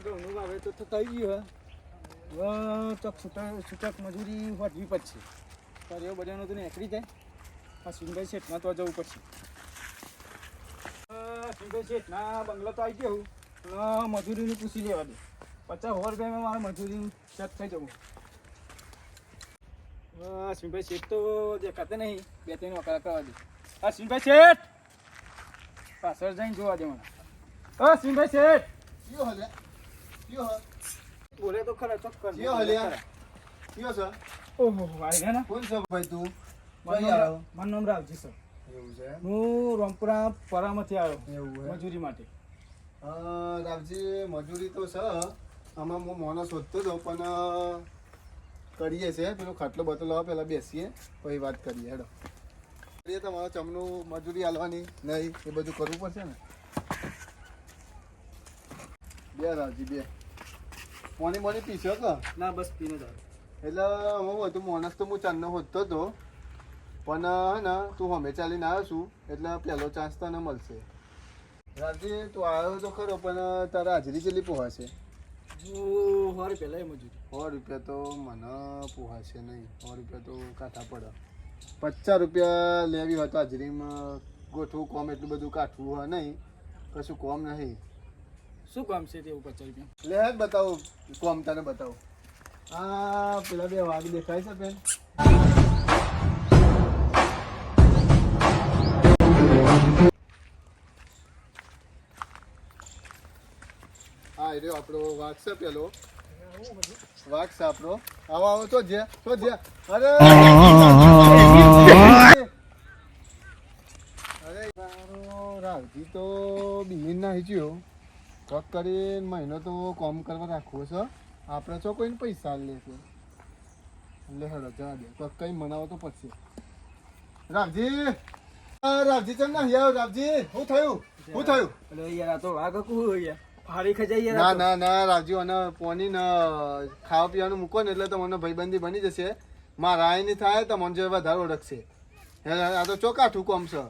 ઘઉંનું વાવેતર તો થઈ ગયું હવે ચોક છૂટક મજૂરી વધવી પડશે કર્યો બધાનો તો નીકળી જાય આ સિંગાઈ શેઠના તો જવું પડશે સિંગાઈ શેઠના બંગલા તો આવી ગયો પણ મજૂરીનું પૂછી લેવા દે 50 રૂપિયામાં મારે મજૂરી સેટ થઈ જવું સિંભાઈ શેઠ તો દેખાતા નહીં 2-3 વખત કરવા દે હા સિંભાઈ શેઠ પાછળ જઈને જોવા દે મને હા સિંભાઈ શેઠ કયો હલે કયો હ બોલે તો ખરા ચોક્કસ કયો હલે કયો છે ઓહો આવી ગયા ને કોણ છે ભાઈ તું મારું નામ રાવજી સર એવું છે હું રામપુરા પરામાંથી આવ્યો એવું મજૂરી માટે રાવજી મજૂરી તો છે આમાં હું મોનો શોધતો હતો પણ કરીએ છે પેલો ખાટલો બતલો લાવો પહેલાં બેસીએ પછી વાત કરીએ હેડો કરીએ તમારો ચમનું મજૂરી આલવાની નહીં એ બધું કરવું પડશે ને બે રાવજી બે મોની પીશો કે ના બસ પીને જ આવ્યો એટલે હું હતું મોનસ તો હું ચાંદનો હોતો હતો પણ હે ને તું હમે ચાલીને આવ્યો છું એટલે પહેલો ચાન્સ તને મળશે રાજી તું આવ્યો તો ખરો પણ તારા હાજરી કેટલી પોહાશે હું 100 રૂપિયા લઈ મજૂરી 100 રૂપિયા તો મને પોહાશે નહીં 100 રૂપિયા તો કાઢા પડે 50 રૂપિયા લેવી હોય તો હાજરીમાં ગોઠવું કોમ એટલું બધું કાઢવું હોય નહીં કશું કોમ નહીં શું કામ છે તેવું 50 રૂપિયા લે બતાવું કોમ તને બતાવું આ પેલા બે વાઘ દેખાય છે બેન હા એ રહ્યો આપણો વાઘ છે પેલો વાઘ છે આપણો આવો આવો તો જે અરે અરે રાવજી તો બિહીન ના હીચ્યો કોક કરીને મહિનો તો કોમ કરવા રાખવો છે આપણે તો કોઈને પૈસા લે છે એટલે હેડો જવા દે કોક કઈ મનાવો તો પડશે રાવજી ચમ ના યાર રાવજી શું થયું એટલે યાર આ તો વાઘ કું યાર ફારી ખજાઈ ના ના ના રાવજી અને પોની ને ખાવા પીવાનું મૂકો ને એટલે તમને ભાઈબંધી બની જશે મારા આઈ નહીં થાય તો મને જે વધારે ઓળખશે આ તો ચોકાઠું કોમ છે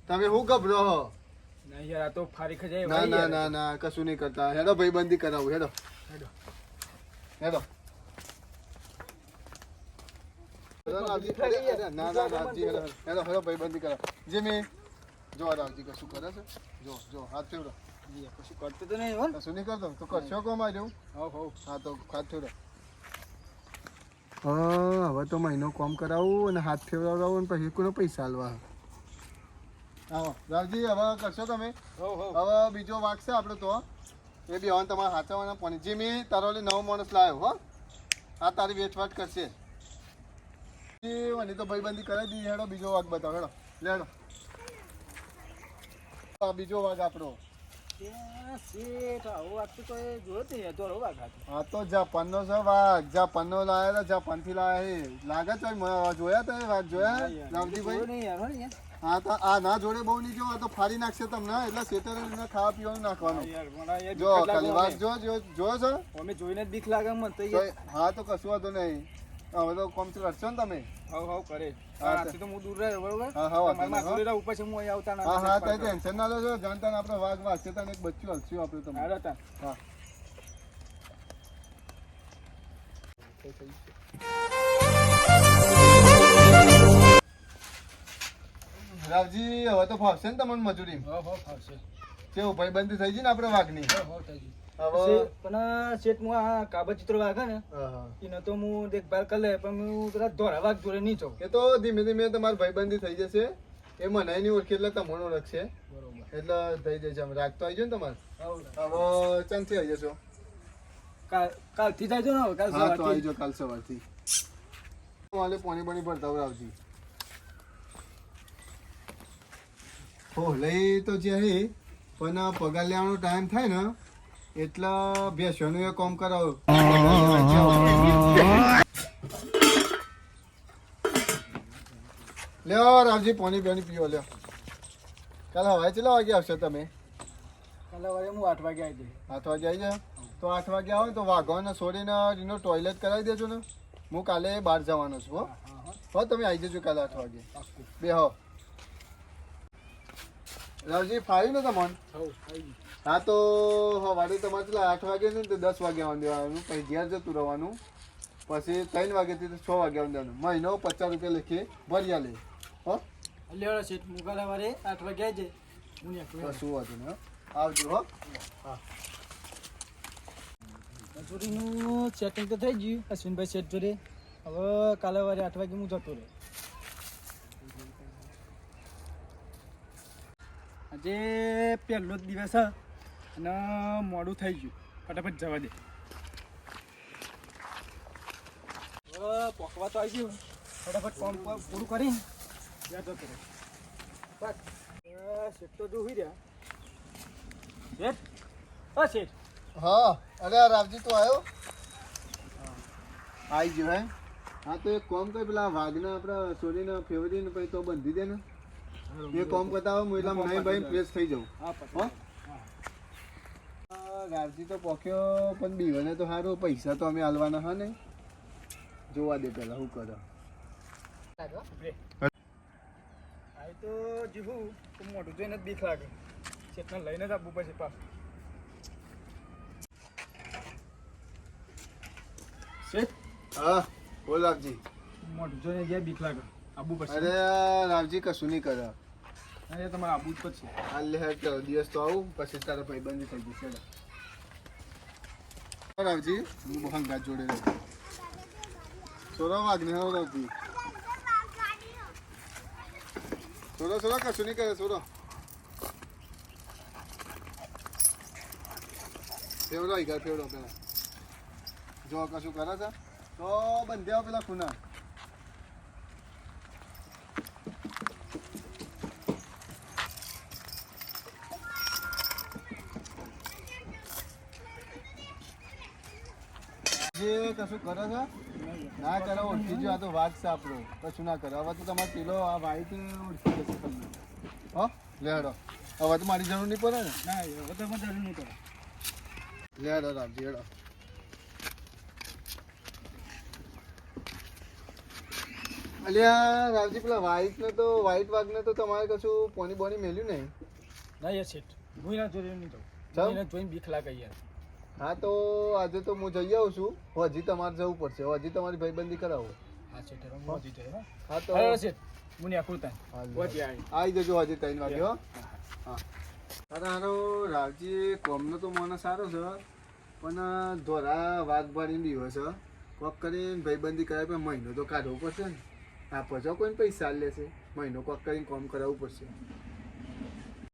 તમે શું ગભરો હો ના યાર આ તો ફારી ખજાઈ ના ના ના ના કશું નહીં કરતા હેડો ભાઈબંધી કરાવું હેડો હેડો ના ના રાવજી હેડો ભાઈબંધી કરાવ જીમી જો રાવજી કશું કરે છે જો હાથ ફેવડો કશું કરતો તો નહીં હોન કશું નહીં કરતો તો કરશો કોમ આ જવું હા તો હાથ ફેવડો હવે તો મહિનો કોમ કરાવું અને હાથ ફેવડાવડાવું અને પછી કોનો પૈસા હાલવા આવો રાવજી હવે કરશો તમે હવે બીજો વાગશે આપણે તો એ બી હવે તમારે હાચવાના પાણી જીમી તારોલી 9 માણસ લાવ્યો હો આ તારી વેચવાટ કરશે તો ભાઈબંધી કરાવી દીધી હેડો બીજો વાગ બતાવો હેડો લેડો બીજો વાગ આપણો હા તો જાપાનનો છે વાઘ જાપાનનો લાયા જાપાનથી લાયા લાગે છે જોયા તમે વાઘ જોયા રામજીભાઈ હા તો આ ના જોડે બહુ નહીં જો આ તો ફાડી નાખશે તમને એટલે શેતર ખાવા પીવાનું નાખવાનું જો ખાલી વાઘ જો છો અમે જોઈને જ બીક લાગે મને હા તો કશું વાંધો નહીં હવે તો કોમ કરશો ને તમે કરે તો હું દૂર રહ્યો બરોબર ઉપર છે હું અહીં આવતા હા તો ટેન્શન ના લો છો જાણતા આપણે વાઘ વાગશે તને એક બચ્ચું હલશું આપણે તમે હા રાવજી હવે તો ફાવશે ને તમને મજૂરી ફાવશે કેવું ભાઈબંધી થઈ ગઈ ને આપણે વાઘની પણ શેઠ હું આ કાબા ચિત્ર વાઘા ને એને તો હું દેખભાલ કરી લે પણ હું પેલા ધોરા વાઘ જોડે નહીં જાઉં એ તો ધીમે ધીમે તમારી ભાઈબંધી થઈ જશે એ મને નહીં ઓળખે એટલે તમને ઓળખશે બરોબર એટલે થઈ જશે આમ રાગ તો આવી જાય ને તમારે હવે ચાંદથી આવી જશો કાલથી જાય છે ને કાલ હા તો આવી જાઓ કાલ સવારથી માલે પાણી પાણી ભરતા હોય આવજી હો લઈ તો જે પણ પગાર લેવાનો ટાઈમ થાય ને એટલા ભેંસોનું એ કામ કરાવો લ્યો રાવજી પાણી પાણી પીવો લ્યો કાલે હવાય કેટલા વાગે આવશો તમે કાલે વાગે હું 8 વાગે આવી જઈશ 8 વાગે આવી જાય તો 8 વાગે આવો તો વાઘોને છોડીને એનો ટોયલેટ કરાવી દેજો ને હું કાલે બહાર જવાનો છું હો તમે આવી જજો કાલે 8 વાગે બે હો રાવજી ફાવ્યું ને તમને હા તો સવારે તમારે પેલા 8 વાગે ને તો 10 વાગે આવવાનું દેવાનું, પછી ઘેર જતું રહેવાનું, પછી 3 વાગેથી તો 6 વાગે આવવાનું દેવાનું. મહિનો 50 રૂપિયા લખે ભરી આલે. હો લેવડો શેઠ મુકાલા વારે 8 વાગે આવજે. હું એકલો શું હતું ને? આવજો. હો હા. મજૂરીનું સેટિંગ તો થઈ ગયું અશ્વિનભાઈ શેઠ જોડે. હવે કાલે વારે 8 વાગે હું જતો રહે. આજે પહેલો જ દિવસ છે અને મોડું થઈ ગયું. ફટાફટ જવા દે. હવે પોકવા તો આવી ગયું. ફટાફટ કામ પૂરું કરી ત્યાં જતો રહે. બસ શેઠ તો જોઈ રહ્યા. શેઠ શેઠ. હા અરે આ રાવજી તો આવ્યો. આવી ગયો હે. હા તો એક કામ કર, પેલા વાઘને આપણા છોડીને ફેવરીને પછી તો બંધી દે ને. એ કામ કરતા હોય હું એટલા નહીં ભાઈ ફ્રેશ થઈ જાઉં. હો રાવજી તો પોક્યો પણ બીવાને તો સારું, પૈસા તો અમે હાલવાના હા ને. જોવા દે પેલા શું કરે. આ તો જીવું તો મોઢું જોઈને જ બીક લાગે. શેઠને લઈને જ આપવું પછી પાછું. શેઠ હા બોલ રાવજી. મોઢું જોઈને જ્યાં બીક લાગે આપવું પડશે. અરે રાવજી કશું નહીં કરે. અરે તમારે આપવું જ પડશે. હાલ લે હેડ દિવસ તો આવું પછી તારા ભાઈબંધી થઈ જશે. રાવજી હું હંગાત જોડે રહું. સોરા વાગને હો રાવજી. સોરા કશું નહીં કરે. સોરા ફેવડો આવી ગયા. ફેવડો પેલા જો કશું કરે છે તો બંધ્યા પેલા ખૂના. જે કશું કરે છે ના કરે ઓળખી જો. આ તો વાત છે આપણો. કશું ના કરે. હવે તો તમારે પેલો આ વાઈટ ઓળખી જશે તમને. હો લે હેડો. હવે તો મારી જરૂર નહીં પડે ને. ના હવે તો મને જરૂર નહીં પડે. લે હેડો રામજી હેડો. અલ્યા રાવજી પેલા વાઈટને તો વાઈટ વાઘને તો તમારે કશું પોની બોની મેલ્યું નહીં. ના યાર શેઠ હું એના જોડે નહીં જાઉં. જાઉં? એને જોઈને બીક લાગે યાર. હા તો આજે તો હું જઈ આવું છું. હજી તમારે જવું પડશે. હજી તમારી ભાઈબંધી કરાવો. હા શેઠ હું પહોંચી જાય. હા તો હા શેઠ હું ને આખું હાલ. પહોંચી આવી. આવી જજો હજી 3 વાગે. હો હા સારો રાવજી. કોમનો તો મને સારો છે પણ ધોરા વાઘ ભાડીને દીવો છે. કોક કરીને ભાઈબંધી કરાવે પણ મહિનો તો કાઢવો પડશે ને. આ પછી કોઈને પૈસા લેશે. મહિનો કોક કરીને કામ કરાવવું પડશે.